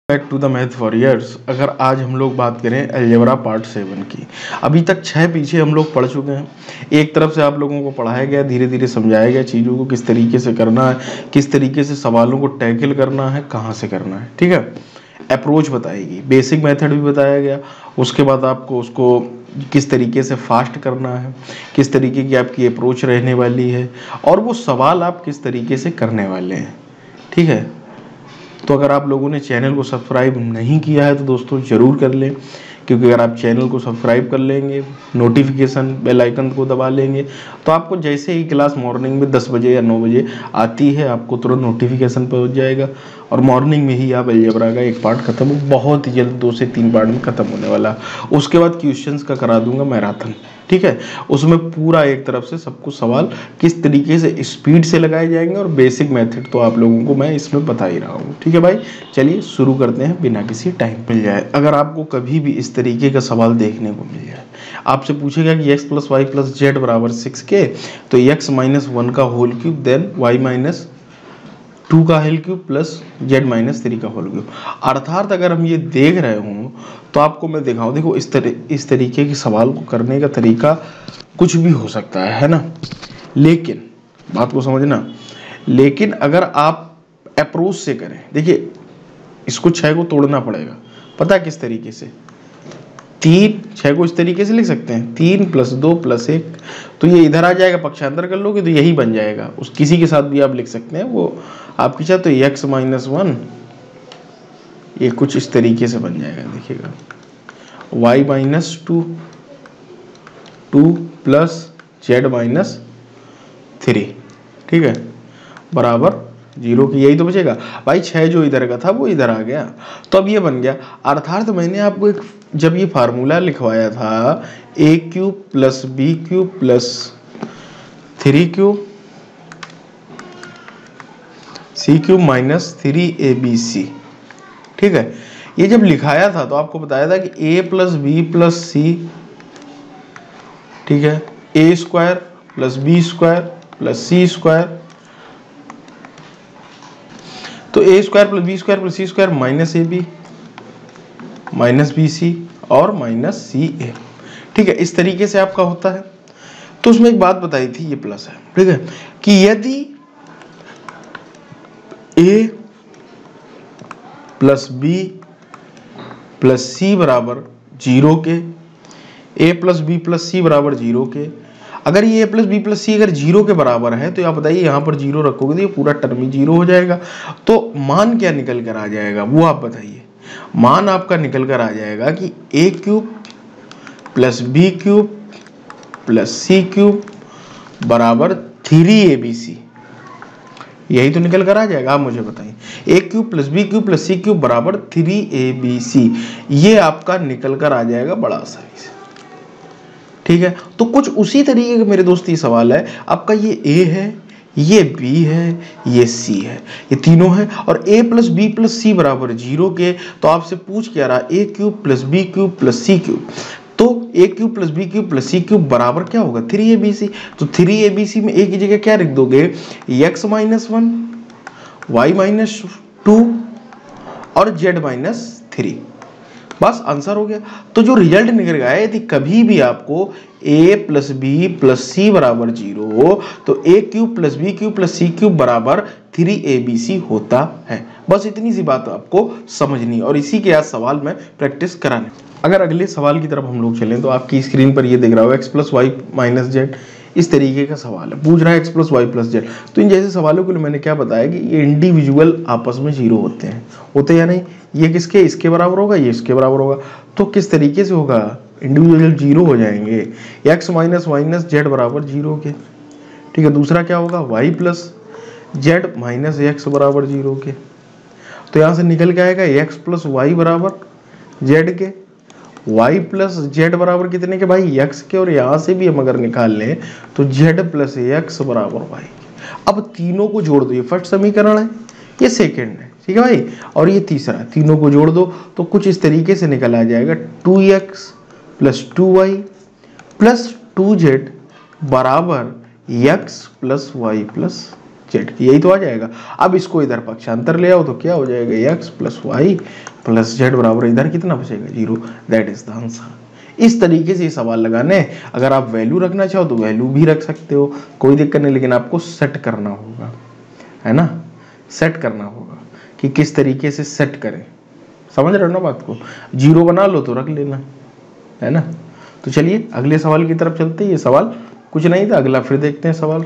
Back to the math warriors. अगर आज हम लोग बात करें अलजेब्रा पार्ट 7 की, अभी तक 6 पीछे हम लोग पढ़ चुके हैं। एक तरफ से आप लोगों को पढ़ाया गया, धीरे धीरे समझाया गया चीज़ों को किस तरीके से करना है, किस तरीके से सवालों को टैकल करना है, कहाँ से करना है। ठीक है, अप्रोच बताएगी, बेसिक मेथड भी बताया गया। उसके बाद आपको उसको किस तरीके से फास्ट करना है, किस तरीके की आपकी अप्रोच रहने वाली है, और वो सवाल आप किस तरीके से करने वाले हैं। ठीक है, तो अगर आप लोगों ने चैनल को सब्सक्राइब नहीं किया है तो दोस्तों ज़रूर कर लें, क्योंकि अगर आप चैनल को सब्सक्राइब कर लेंगे, नोटिफिकेशन बेल आइकन को दबा लेंगे, तो आपको जैसे ही क्लास मॉर्निंग में 10 बजे या 9 बजे आती है, आपको तुरंत नोटिफिकेशन पहुंच जाएगा और मॉर्निंग में ही आप अलजेब्रा का एक पार्ट खत्म, बहुत ही जल्द 2 से 3 पार्ट में ख़त्म होने वाला। उसके बाद क्वेश्चंस का करा दूंगा मैराथन। ठीक है, उसमें पूरा एक तरफ से सब कुछ सवाल किस तरीके से स्पीड से लगाए जाएंगे और बेसिक मेथड तो आप लोगों को मैं इसमें बता ही रहा हूँ। ठीक है भाई, चलिए शुरू करते हैं बिना किसी टाइम मिल जाए। अगर आपको कभी भी इस तरीके का सवाल देखने को मिल जाए, आपसे पूछेगा कि x + y + z बराबर 6k, तो x - 1 का होल क्यूब देन y - 2 का होल क्यूब प्लस z - 3 का होल क्यूब। अर्थात अगर हम ये देख रहे हों तो आपको मैं दिखाऊं, देखो इस तरीके के सवाल को करने का तरीका कुछ भी हो सकता है ना, लेकिन बात को समझना, लेकिन अगर आप अप्रोच से करें, देखिए इसको 6 को तोड़ना पड़ेगा, पता है किस तरीके से, 6 को इस तरीके से लिख सकते हैं, 3 + 2 + 1, तो ये इधर आ जाएगा, पक्षांतर कर लोगे तो यही बन जाएगा। उस किसी के साथ भी आप लिख सकते हैं, वो आपकी चाहे तो x - 1 ये कुछ इस तरीके से बन जाएगा, देखिएगा y - 2 प्लस z - 3, ठीक है, बराबर 0 की, यही तो बचेगा भाई। 6 जो इधर का था वो इधर आ गया, तो अब ये बन गया। अर्थात मैंने आपको एक जब ये फार्मूला लिखवाया था a³ + b³ + 3³ c³ - 3abc, ठीक है, ये जब लिखाया था तो आपको बताया था कि a + b + c, ठीक है, a² + b² + c², तो a² + b² + c² - ab - bc और -ca, ठीक है, इस तरीके से आपका होता है। तो उसमें एक बात बताई थी, ये प्लस है, ठीक है, कि यदि a + b + c बराबर 0 के, a + b + c बराबर 0 के, अगर ये a + b + c अगर 0 के बराबर है तो आप बताइए यहाँ पर 0 रखोगे तो ये पूरा टर्म ही 0 हो जाएगा। तो मान क्या निकल कर आ जाएगा वो आप बताइए। मान आपका निकल कर आ जाएगा कि a³ + b³ + c³ बराबर 3abc, यही तो निकल कर आ जाएगा। आप मुझे बताइए, a³ + b³ + c³ बराबर 3abc, ये आपका निकल कर आ जाएगा बड़ा आसानी से। ठीक है, तो कुछ उसी तरीके का मेरे दोस्त ये सवाल है, आपका ये a है, ये b है, ये c है, ये तीनों है, और a + b + c बराबर 0 के, तो आपसे पूछ क्या रहा, a³ + b³ + c³, तो a³ + b³ + c³ बराबर क्या होगा, 3abc। तो 3abc में a की जगह क्या लिख दोगे, x - 1 y - 2 और z - 3, बस आंसर हो गया। तो जो रिजल्ट निकल गया है, यदि कभी भी आपको a + b + c बराबर 0 हो तो a³ + b³ + c³ बराबर 3abc होता है। बस इतनी सी बात आपको समझनी, और इसी के आज सवाल में प्रैक्टिस कराने। अगर अगले सवाल की तरफ हम लोग चलें तो आपकी स्क्रीन पर ये दिख रहा हो x + y - z, इस तरीके का सवाल है, पूछ रहा है x + y + z। तो इन जैसे सवालों के लिए मैंने क्या बताया कि ये इंडिविजुअल आपस में 0 होते या नहीं, ये किसके, इसके बराबर होगा, ये इसके बराबर होगा, तो किस तरीके से होगा, इंडिविजुअल 0 हो जाएंगे, x - y - z बराबर 0 के। ठीक है, दूसरा क्या होगा, y + z - x बराबर 0 के, तो यहाँ से निकल के आएगा x + y बराबर z के, y + z बराबर कितने के भाई, x के, और यहाँ से भी हम अगर निकाल लें तो z + x बराबर y के। अब तीनों को जोड़ दो, ये फर्स्ट समीकरण है, ये सेकेंड है, ठीक है भाई, और ये तीसरा, तीनों को जोड़ दो तो कुछ इस तरीके से निकल आ जाएगा 2x + 2y + 2z बराबर x + y + जेड, यही तो आ जाएगा। अब इसको इधर पक्षांतर ले आओ तो क्या हो जाएगा, x plus y plus z बराबर इधर कितना बचेगा, 0। That is the answer. इस तरीके से ये सवाल लगाने, अगर आप वैल्यू रखना चाहो तो वैल्यू भी रख सकते हो, कोई दिक्कत नहीं, लेकिन आपको सेट करना होगा, है ना, सेट करना होगा कि किस तरीके से सेट करें। समझ रहे हो ना बात को, 0 बना लो तो रख लेना, है ना। तो चलिए अगले सवाल की तरफ चलते हैं। ये सवाल कुछ नहीं था, अगला फिर देखते हैं सवाल।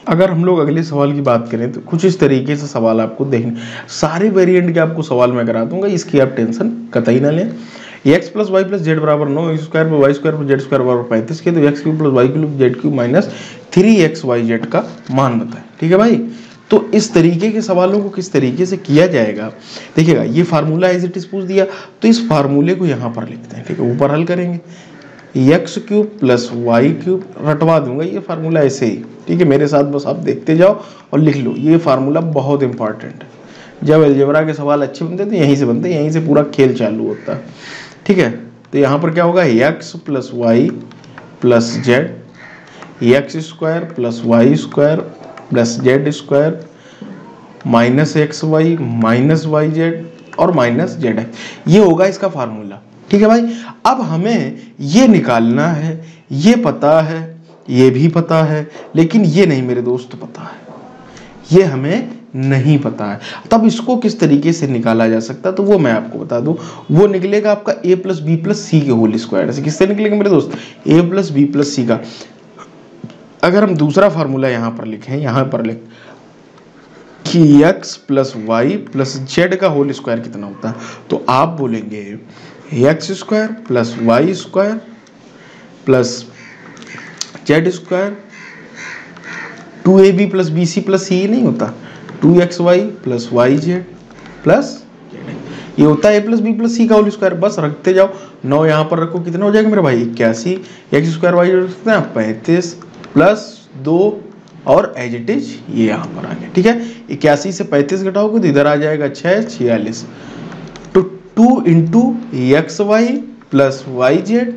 अगर हम लोग अगले सवाल की बात करें तो कुछ इस तरीके से सवाल आपको देखने, सारे वेरिएंट के आपको सवाल मैं करा दूंगा, इसकी आप टेंशन कतई ना लें। X plus y plus z बराबर 9, एक्स स्क्वायर पर वाई स्क्वायर पर जेड स्क्वायर बराबर 35 के, तो x cube plus y cube z cube minus 3xyz का मान बताएं। ठीक है भाई, तो इस तरीके के सवालों को किस तरीके से किया जाएगा, देखिएगा ये फार्मूला एज इट इज पूछ दिया, तो इस फार्मूले को यहाँ पर लिखते हैं। ठीक है, ऊपर हल करेंगे, x cube plus y cube, रटवा दूंगा ये फार्मूला ऐसे ही। ठीक है, मेरे साथ बस आप देखते जाओ और लिख लो, ये फार्मूला बहुत इंपॉर्टेंट है। जब अलजेब्रा के सवाल अच्छे बनते हैं तो यहीं से बनते हैं, यहीं से पूरा खेल चालू होता है। ठीक है, तो यहाँ पर क्या होगा, x plus y plus z, x square plus y square plus z square minus x y minus y z और माइनस जेड है, ये होगा इसका फार्मूला। ठीक है भाई, अब हमें ये निकालना है, ये पता है, ये भी पता है, लेकिन ये नहीं मेरे दोस्त पता है, ये हमें नहीं पता है। तब इसको किस तरीके से निकाला जा सकता है, तो वो मैं आपको बता दूं। वो निकलेगा आपका a प्लस बी प्लस सी के होल स्क्वायर से। किससे निकलेगा मेरे दोस्त, a plus b plus c का। अगर हम दूसरा फार्मूला यहाँ पर लिखें, यहाँ पर लिख कि x plus y plus z का होल स्क्वायर कितना होता है, तो आप बोलेंगे x square plus y square plus z square 2ab plus bc plus c नहीं होता, 2xy plus y z plus z, ये होता है a plus b plus c का होल स्क्वायर। बस रखते जाओ, 9 यहाँ पर रखो, कितना हो जाएगा मेरे भाई, 81, एक्स स्क्वायर वाई कितना 35 प्लस 2 और एज इट इज ये यहाँ पर आ गया। ठीक है, 81 से 35 घटाओगे तो इधर आ जाएगा 6, 46, तो 2 into x y plus y z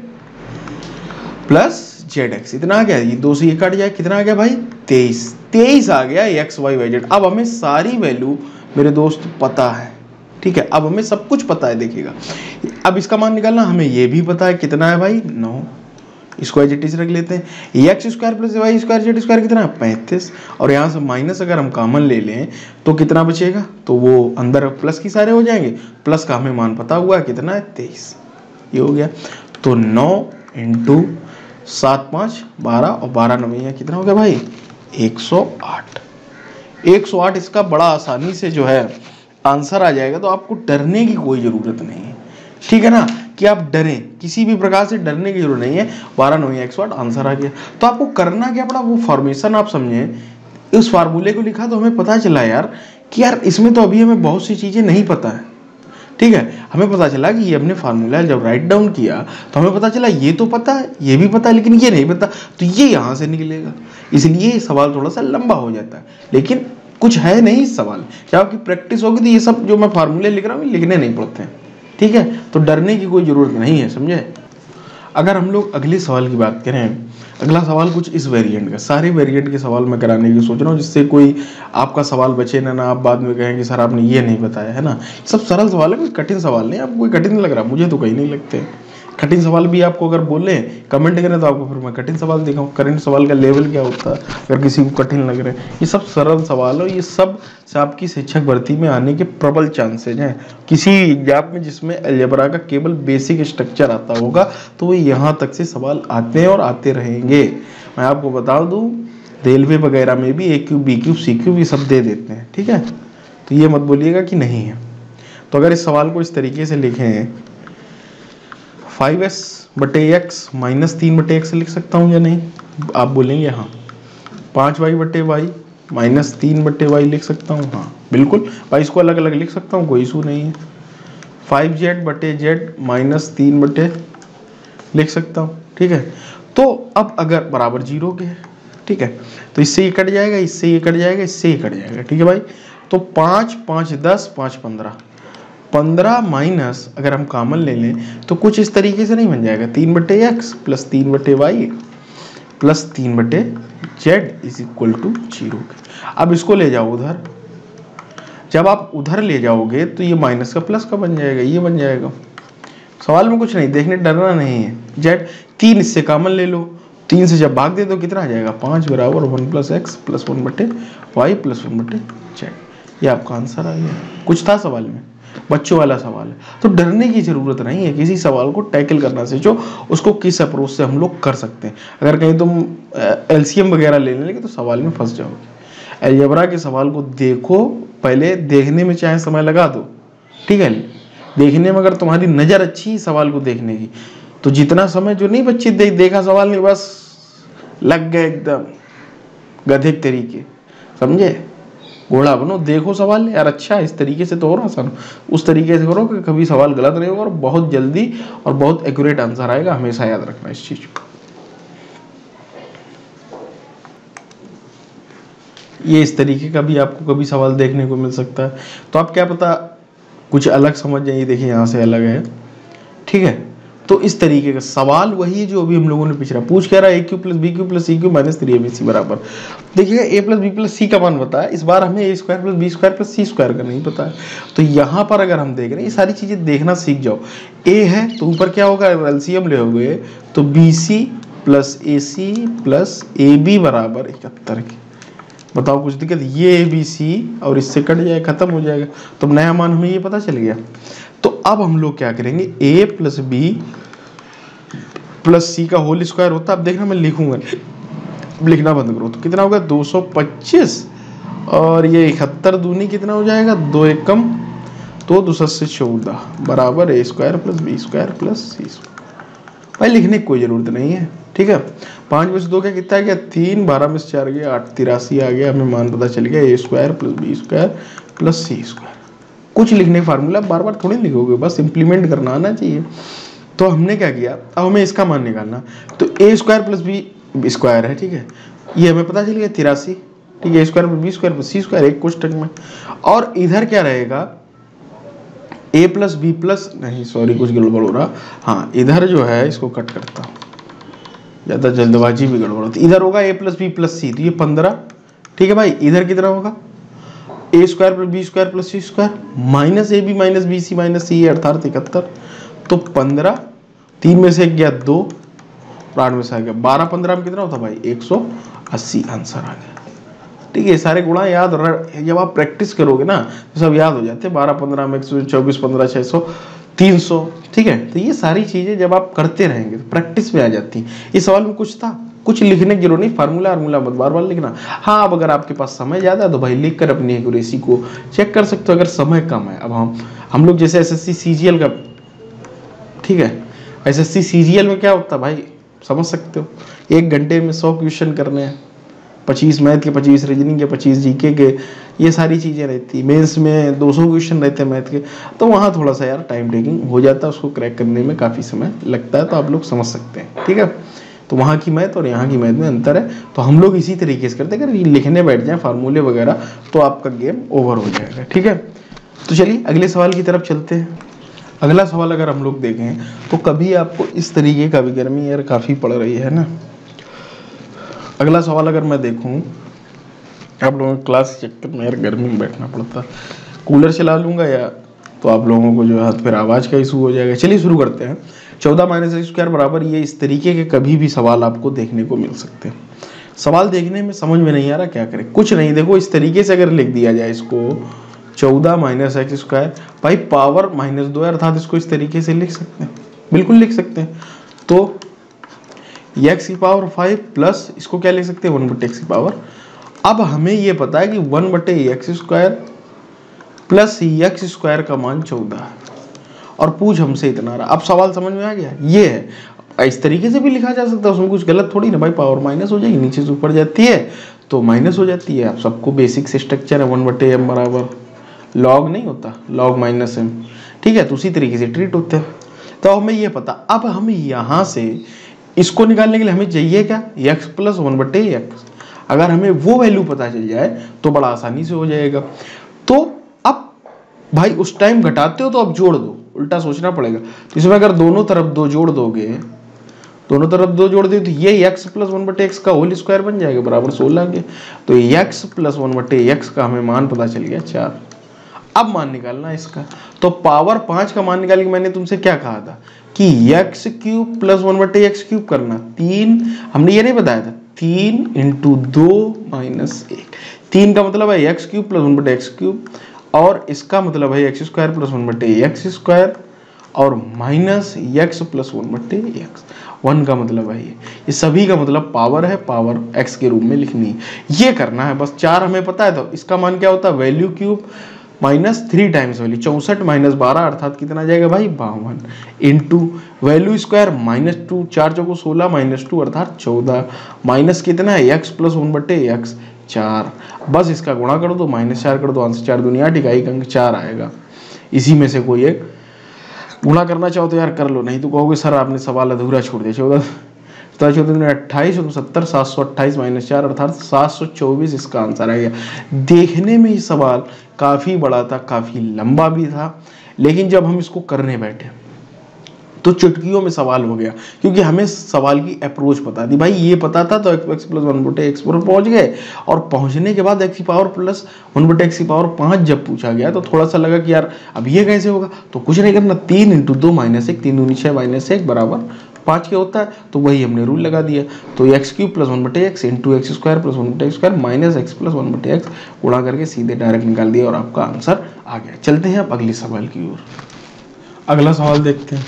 plus z x, इतना आ गया, ये 2 से ये कट जाए, कितना आ गया भाई 23 आ गया एक्स वाई वाई जेड। अब हमें सारी वैल्यू मेरे दोस्त पता है। ठीक है, अब हमें सब कुछ पता है, देखिएगा अब इसका मान निकालना, हमें ये भी पता है कितना है भाई 9, इसको एज इट इज रख लेते हैं। X square plus y square z square कितना है 35, और यहाँ से माइनस अगर हम कॉमन ले लें तो कितना बचेगा, तो वो अंदर प्लस की सारे हो जाएंगे, प्लस का हमें मान पता हुआ है कितना है 23, ये हो गया। तो 9 इंटू 7 5 12 और 12 9 कितना हो गया भाई 108। 108 इसका बड़ा आसानी से जो है आंसर आ जाएगा, तो आपको डरने की कोई ज़रूरत नहीं है। ठीक है ना, कि आप डरें, किसी भी प्रकार से डरने की जरूरत नहीं है। 12 9 108 आंसर आ गया। तो आपको करना क्या पड़ा, वो फॉर्मेशन आप समझें, उस फार्मूले को लिखा तो हमें पता चला यार कि यार इसमें तो अभी हमें बहुत सी चीज़ें नहीं पता है। ठीक है, हमें पता चला कि ये हमने फार्मूला जब राइट डाउन किया तो हमें पता चला ये तो पता है, ये भी पता है, लेकिन ये नहीं पता, तो ये यहाँ से निकलेगा। इसलिए सवाल थोड़ा सा लंबा हो जाता है, लेकिन कुछ है नहीं इस सवाल। जब आपकी प्रैक्टिस होगी तो ये सब जो मैं फार्मूले लिख रहा हूँ लिखने नहीं पड़ते हैं। ठीक है, तो डरने की कोई ज़रूरत नहीं है, समझे। अगर हम लोग अगले सवाल की बात करें, अगला सवाल कुछ इस वेरिएंट का, सारे वेरिएंट के सवाल मैं कराने की सोच रहा हूँ, जिससे कोई आपका सवाल बचे ना आप बाद में कहें कि सर आपने ये नहीं बताया, है ना। सब सरल सवाल है, कोई कठिन सवाल नहीं। आपको कोई कठिन लग रहा, मुझे तो कहीं नहीं लगते। कठिन सवाल भी आपको अगर बोले कमेंट करें तो आपको फिर मैं कठिन सवाल दिखाऊँ, करंट सवाल का लेवल क्या होता है अगर किसी को कठिन लग रहे हैं। ये सब सरल सवाल है, ये सब से आपकी शिक्षक भर्ती में आने के प्रबल चांसेज हैं। किसी एग्जाम में जिसमें अलजेब्रा का केवल बेसिक स्ट्रक्चर आता होगा तो वो यहाँ तक से सवाल आते हैं और आते रहेंगे। मैं आपको बता दूँ, रेलवे वगैरह में भी ए cube B cube C cube ये सब दे देते हैं। ठीक है, तो ये मत बोलिएगा कि नहीं है। तो अगर इस सवाल को इस तरीके से लिखें, 5s बटे एक्स माइनस 3 बटे एक्स लिख सकता हूँ या नहीं, आप बोलेंगे हाँ। 5y बटे वाई माइनस 3 बटे वाई लिख सकता हूँ, हाँ बिल्कुल भाई, इसको अलग अलग लिख सकता हूँ, कोई इशू नहीं है। 5z बटे जेड माइनस 3 बटे लिख सकता हूँ। ठीक है, तो अब अगर बराबर 0 के है, ठीक है, तो इससे ये कट जाएगा, इससे ये कट जाएगा, इससे ये कट जाएगा। ठीक है भाई, तो 5 5 10 5 15 15 माइनस अगर हम कॉमन ले लें तो कुछ इस तरीके से नहीं बन जाएगा, 3 बटे एक्स प्लस 3 बटे y plus 3/z is equal to 0। अब इसको ले जाओ उधर, जब आप उधर ले जाओगे तो ये माइनस का प्लस का बन जाएगा, ये बन जाएगा। सवाल में कुछ नहीं देखने, डरना नहीं है। z 3 इससे कॉमन ले लो, 3 से जब भाग दे तो कितना आ जाएगा 5 बराबर 1 + x + 1/y + 1/z। ये आपका आंसर आ गया। कुछ था सवाल में, बच्चों वाला सवाल है, तो डरने की जरूरत नहीं है। किसी सवाल को टैकल करना सीखो, उसको किस अप्रोच से हम लोग कर सकते हैं। अगर कहीं तुम एलसीएम वगैरह लेने लगे तो सवाल में फंस जाओगे। अलजेब्रा के सवाल को देखो, पहले देखने में चाहे समय लगा दो, ठीक है। देखने में अगर तुम्हारी नज़र अच्छी है सवाल को देखने की, तो जितना समय जो नहीं बच्चे देखा सवाल नहीं, बस लग गए एकदम गधे के तरीके, समझे। घोड़ा बनो, देखो सवाल यार अच्छा इस तरीके से तो और आसान, उस तरीके से करो कि कभी सवाल गलत नहीं होगा और बहुत जल्दी और बहुत एक्यूरेट आंसर आएगा। हमेशा याद रखना इस चीज को। ये इस तरीके का भी आपको कभी सवाल देखने को मिल सकता है, तो आप क्या पता कुछ अलग समझ जाइए। देखिए यहाँ से अलग है, ठीक है। तो इस तरीके का सवाल वही है जो अभी हम लोगों ने पिछड़ा पूछ कह रहा है a³ + b³ + c³ - 3abc बराबर। देखिएगा a + b + c का मान पता है, इस बार हमें a² + b² + c² का नहीं पता है। तो यहाँ पर अगर हम देख रहे हैं, ये सारी चीजें देखना सीख जाओ। a है तो ऊपर क्या होगा, एलसीएम ले होगे तो bc + ac + ab बराबर 71 की। बताओ कुछ दिक्कत, ये ABC और इससे कट जाए, खत्म हो जाएगा। तो नया मान हमें ये पता चल गया। तो अब हम लोग क्या करेंगे, a + b + c का होल स्क्वायर होता है। अब देखना मैं लिखूंगा, लिखना बंद करो। तो कितना होगा 225 और ये 71 दूनी कितना हो जाएगा 2 एकम तो 2 से 14 बराबर a² + b² + c²। भाई लिखने की कोई ज़रूरत नहीं है, ठीक है। 5 में से 2 क्या कितना आ गया 3, 12 में से 4 गया 8, 83 आ गया। हमें मान पता चल गया a² + b² + c²। कुछ लिखने का फार्मूला बार बार थोड़ी लिखोगे, बस इंप्लीमेंट करना आना चाहिए। तो हमने क्या किया, अब हमें इसका मान निकालना। तो a² + b² है, ठीक है, ये हमें पता चल गया 83, ठीक है। a² + b² + c² एक कोष्टक में, और इधर क्या रहेगा a + b+ नहीं सॉरी कुछ गड़बड़ हो रहा, हाँ इधर जो है इसको कट करता हूँ, ज़्यादा जल्दबाजी भी गड़बड़ होती। इधर होगा a + b + c, तो ये 15, ठीक है भाई। इधर कितना होगा a² + b² + c² -ab - bc - c अर्थात 71। तो 15, 3 में से 1 गया 2, 8 में से आ गया 12, 15 में कितना होता भाई 180 आंसर आ गया, ठीक है। सारे गुणा याद, जब आप प्रैक्टिस करोगे ना तो सब याद हो जाते हैं। 12, 15 में 124, 15, 600, 300, ठीक है। तो ये सारी चीज़ें जब आप करते रहेंगे तो प्रैक्टिस में आ जाती हैं। इस सवाल में कुछ था, कुछ लिखने की जरूरत नहीं, फार्मूला मत बार बार लिखना। हाँ अब अगर आपके पास समय ज़्यादा है तो भाई लिख कर अपनी एक्यूरेसी को चेक कर सकते हो। अगर समय कम है, अब हम लोग जैसे SSC CGL का, ठीक है, SSC CGL में क्या होता है भाई समझ सकते हो, 1 घंटे में 100 क्वेश्चन करने हैं, 25 मैथ के, 25 रीजनिंग के, 25 जीके के, ये सारी चीज़ें रहती। मेंस में 200 क्वेश्चन रहते हैं मैथ के, तो वहाँ थोड़ा सा यार टाइम टेकिंग हो जाता है, उसको क्रैक करने में काफ़ी समय लगता है। तो आप लोग समझ सकते हैं, ठीक है। तो वहाँ की मैथ और यहाँ की मैथ में अंतर है। तो हम लोग इसी तरीके से करते हैं, अगर लिखने बैठ जाए फार्मूले वगैरह तो आपका गेम ओवर हो जाएगा, ठीक है। तो चलिए अगले सवाल की तरफ चलते हैं। अगला सवाल अगर हम लोग देखें तो कभी आपको इस तरीके का भी, गर्मी यार काफ़ी पड़ रही है ना। अगला सवाल अगर मैं देखूं, आप लोगों को क्लास चक्कर में यार गर्मी में बैठना पड़ता, कूलर चला लूँगा या तो आप लोगों को जो है फिर आवाज़ का इशू हो जाएगा। चलिए शुरू करते हैं। 14 - x² बराबर, ये इस तरीके के कभी भी सवाल आपको देखने को मिल सकते हैं। सवाल देखने में समझ में नहीं आ रहा क्या करें, कुछ नहीं, देखो इस तरीके से अगर लिख दिया जाए इसको 14 - x², भाई पावर -2 है, अर्थात इसको इस तरीके से लिख सकते हैं, बिल्कुल लिख सकते हैं। तो x⁵ प्लस इसको क्या लिख सकते हैं 1/x²। अब हमें ये पता है कि 1/x² प्लस x² का मान 14 है, और पूछ हमसे इतना रहा। अब सवाल समझ में आ गया, ये है, इस तरीके से भी लिखा जा सकता है, उसमें कुछ गलत थोड़ी ना भाई। पावर माइनस हो जाएगी, नीचे से ऊपर जाती है तो माइनस हो जाती है। आप सबको बेसिक से स्ट्रक्चर है 1/m बराबर लॉग नहीं होता, लॉग -m, ठीक है। तो उसी तरीके से ट्रीट होते हैं। तो हमें ये पता, अब हमें यहाँ से इसको निकालने के लिए हमें चाहिए क्या x + 1/x। अगर हमें वो वैल्यू पता चल जाए तो बड़ा आसानी से हो जाएगा। तो अब भाई उस टाइम घटाते हो तो अब जोड़ दो, उल्टा सोचना पड़ेगा। तो इसमें अगर दोनों तरफ 2 जोड़ दोगे दोनों तरफ 2 जोड़ दिए तो ये x प्लस 1/x का होल स्क्वायर बन जाएगा बराबर 16 के। तो x प्लस 1/x का हमें मान पता चल गया 4। अब मान निकालना है इसका। तो पावर 5 का मान निकालने के मैंने तुमसे क्या कहा था कि x cube plus 1/x cube करना। 3 हमने ये नहीं बताया था, 3 × 2 - 1। 3 का मतलब है x cube plus 1/x cube और इसका मतलब है x square plus 1/x square और माइनस x प्लस 1/x। 1 का मतलब है ये सभी का मतलब पावर है, पावर x के रूप में लिखनी है। ये करना है बस। 4 हमें पता है तो इसका मान क्या होता है, value cube minus 3 times value 64 - 12 अर्थात कितना आ जाएगा भाई 52 इंटू वैल्यू स्क्वायर -2 4 चौको 16 -2 अर्थात 14 माइनस कितना है x प्लस 1/x 4। बस इसका गुणा कर दो, -4 कर दो, आंसर 4 दूनी 8 इकाई अंक 4 आएगा। इसी में से कोई एक गुणा करना चाहो तो यार कर लो, नहीं तो कहोगे सर आपने सवाल अधूरा छोड़ दिया। 14 28 70 728 -4 अर्थात 724 इसका आंसर आ गया। देखने में ये सवाल काफ़ी बड़ा था, काफ़ी लंबा भी था, लेकिन जब हम इसको करने बैठे तो चुटकियों में सवाल हो गया, क्योंकि हमें सवाल की अप्रोच पता थी। भाई ये पता था तो x प्लस 1/x पर पहुंच गए, और पहुंचने के बाद x की पावर प्लस 1/x की पावर 5 जब पूछा गया तो थोड़ा सा लगा कि यार अब ये कैसे होगा। तो कुछ नहीं करना, 3 × 2 - 1 3 दूनी 6 -1 बराबर 5 के होता है। तो वही हमने रूल लगा दिया। तो x cube plus 1/x into x square plus 1/x square minus x plus 1/x गुणा करके सीधे डायरेक्ट निकाल दिया और आपका आंसर आ गया। चलते हैं अब अगले सवाल की ओर। अगला सवाल देखते हैं।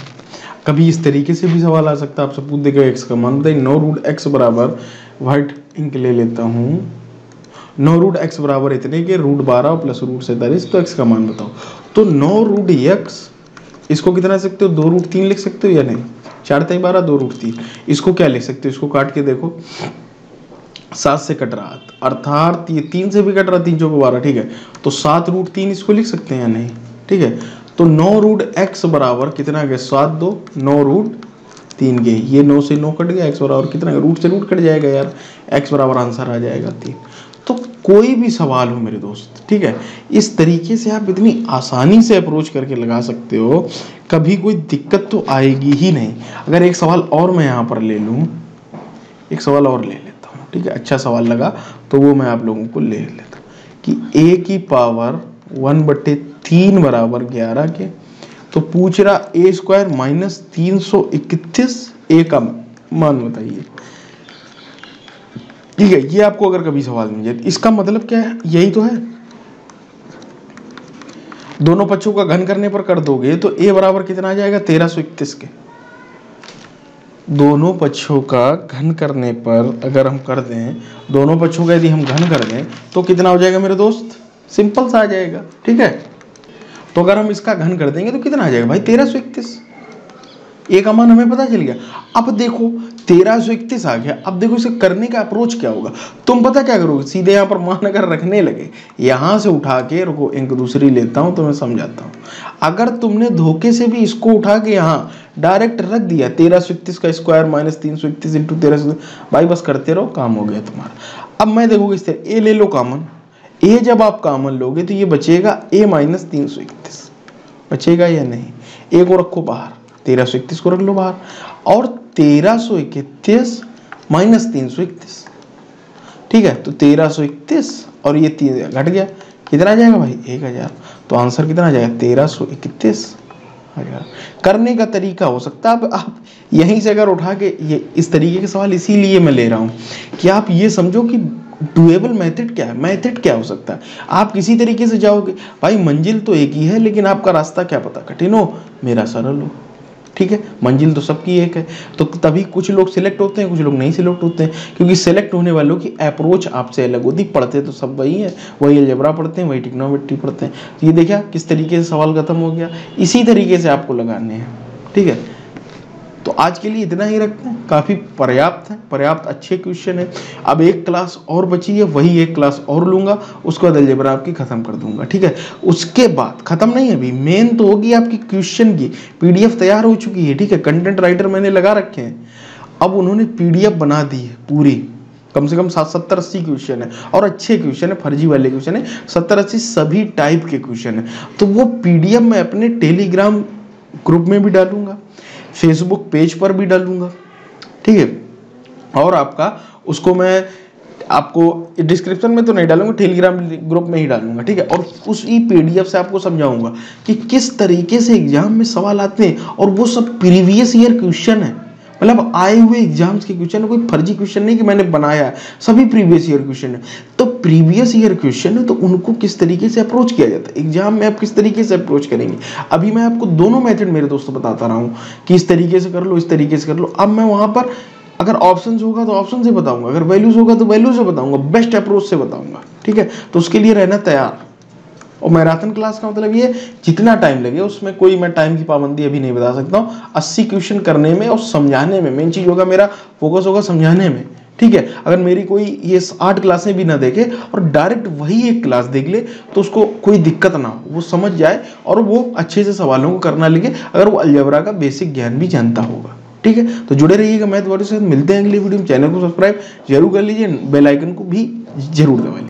कभी इस तरीके से भी सवाल आ सकता है, आपसे पूछ देगा x का मान बताइए। 9√x बराबर, व्हाइट इंक ले लेता हूँ, 9√x बराबर इतने के √12 प्लस √47, तो x का मान बताओ। तो 9√x इसको कितना लिख सकते हो, 2√3 लिख सकते हो या नहीं। 4 × 12 2√3। इसको क्या लिख सकते हो, इसको काट के देखो, 7 से कट रहा अर्थात ये 3 से भी कट रहा, 3 चौको 12 ठीक है। तो 7√3 इसको लिख सकते हैं या नहीं, ठीक है। तो 9√x बराबर कितना गया 7 2 9√3 के, ये 9 से 9 कट गया, x बराबर कितना गया, रूट से रूट कट जाएगा यार, x बराबर आंसर आ जाएगा 3। तो कोई भी सवाल हो मेरे दोस्त, ठीक है, इस तरीके से आप इतनी आसानी से अप्रोच करके लगा सकते हो, कभी कोई दिक्कत तो आएगी ही नहीं। अगर एक सवाल और मैं यहाँ पर ले लूँ, एक सवाल और ले लेता हूँ, ठीक है, अच्छा सवाल लगा तो वो मैं आप लोगों को ले लेता हूँ कि a की पावर 1/3 बराबर 11 के। तो पूछ रहा a स्क्वायर माइनस 331 a का मान बताइए, ठीक है। ये आपको अगर कभी सवाल मिल जाए, इसका मतलब क्या है, यही तो है, दोनों पक्षों का घन करने पर कर दोगे तो a बराबर कितना आ जाएगा 1331 के। दोनों पक्षों का घन करने पर अगर हम कर दें, दोनों पक्षों का यदि हम घन कर दें तो कितना हो जाएगा मेरे दोस्त, सिंपल सा आ जाएगा, ठीक है। तो अगर हम इसका घन कर देंगे तो कितना आ जाएगा भाई 1331, ए का मान हमें पता चल गया। अब देखो 1331 आ गया, अब देखो इसे करने का अप्रोच क्या होगा। तुम पता क्या करोगे, सीधे यहाँ पर मान अगर रखने लगे, यहाँ से उठा के, रुको इंक दूसरी लेता हूँ तो मैं समझाता हूँ। अगर तुमने धोखे से भी इसको उठा के यहाँ डायरेक्ट रख दिया 1331 का स्क्वायर माइनस 331 इंटू 1331, भाई बस करते रहो, काम हो गया तुम्हारा। अब मैं देखोगे इस तरह, ए ले लो कॉमन, ए जब आप कॉमन लोगे तो ये बचेगा a माइनस 331, बचेगा या नहीं। ए को रखो बाहर, 1331 को रख लो बाहर, और 1331 माइनस 331, ठीक है। तो 1331 और ये 3 घट गया, कितना आ जाएगा भाई 1000। तो आंसर कितना आ जाएगा 1331 आ जाएगा। करने का तरीका हो सकता है, अब आप यहीं से अगर उठा के, ये इस तरीके के सवाल इसीलिए मैं ले रहा हूँ कि आप ये समझो कि डुएबल मेथड क्या है, मेथड क्या हो सकता है। आप किसी तरीके से जाओगे, भाई मंजिल तो एक ही है, लेकिन आपका रास्ता क्या पता कठिन हो, मेरा सरल हो, ठीक है। मंजिल तो सबकी एक है, तो तभी कुछ लोग सिलेक्ट होते हैं, कुछ लोग नहीं सिलेक्ट होते हैं, क्योंकि सिलेक्ट होने वालों की अप्रोच आपसे अलग होती। पढ़ते तो सब वही है, वही अलजेब्रा पढ़ते हैं, वही ट्रिग्नोमेट्री पढ़ते हैं। तो ये देखा किस तरीके से सवाल खत्म हो गया, इसी तरीके से आपको लगाने हैं, ठीक है। तो आज के लिए इतना ही रखते हैं, काफ़ी पर्याप्त है, पर्याप्त अच्छे क्वेश्चन है। अब एक क्लास और बची है, वही एक क्लास और लूंगा, उसके बाद अलजेब्रा आपकी खत्म कर दूंगा, ठीक है। उसके बाद खत्म नहीं है, अभी मेन तो होगी आपकी क्वेश्चन की पीडीएफ तैयार हो चुकी है, ठीक है। कंटेंट राइटर मैंने लगा रखे हैं, अब उन्होंने पीडीएफ बना दी है पूरी, कम से कम 70-80 क्वेश्चन है, और अच्छे क्वेश्चन है, फर्जी वाले क्वेश्चन है, 70-80 सभी टाइप के क्वेश्चन है। तो वो पीडीएफ मैं अपने टेलीग्राम ग्रुप में भी डालूंगा, फेसबुक पेज पर भी डालूंगा, ठीक है। और आपका उसको मैं आपको डिस्क्रिप्शन में तो नहीं डालूंगा, टेलीग्राम ग्रुप में ही डालूंगा, ठीक है। और उसी पीडीएफ से आपको समझाऊंगा कि किस तरीके से एग्जाम में सवाल आते हैं, और वो सब प्रीवियस ईयर क्वेश्चन है, मतलब आए हुए एग्जाम्स के क्वेश्चन है, कोई फर्जी क्वेश्चन नहीं कि मैंने बनाया है, सभी प्रीवियस ईयर क्वेश्चन है। तो प्रीवियस ईयर क्वेश्चन है तो उनको किस तरीके से अप्रोच किया जाता है, एग्जाम में आप किस तरीके से अप्रोच करेंगे। अभी मैं आपको दोनों मेथड मेरे दोस्तों बताता रहा हूँ कि इस तरीके से कर लो, इस तरीके से कर लो। अब मैं वहां पर अगर ऑप्शंस होगा तो ऑप्शन से बताऊंगा, अगर वैल्यूज होगा तो वैल्यू से बताऊंगा, बेस्ट अप्रोच से बताऊंगा, ठीक है। तो उसके लिए रहना तैयार। और मैराथन क्लास का मतलब ये जितना टाइम लगे, उसमें कोई मैं टाइम की पाबंदी अभी नहीं बता सकता हूँ। 80 क्वेश्चन करने में और समझाने में मेन चीज होगा, मेरा फोकस होगा समझाने में, ठीक है। अगर मेरी कोई ये 8 क्लासें भी ना देखे और डायरेक्ट वही एक क्लास देख ले तो उसको कोई दिक्कत ना हो, वो समझ जाए और वो अच्छे से सवालों को करना लगे, अगर वो अलजेब्रा का बेसिक ज्ञान भी जानता होगा, ठीक है। तो जुड़े रहिएगा मैथ वर्ड के साथ। मिलते हैं अगली वीडियो में। चैनल को सब्सक्राइब जरूर कर लीजिए, बेल आइकन को भी जरूर दबाइए।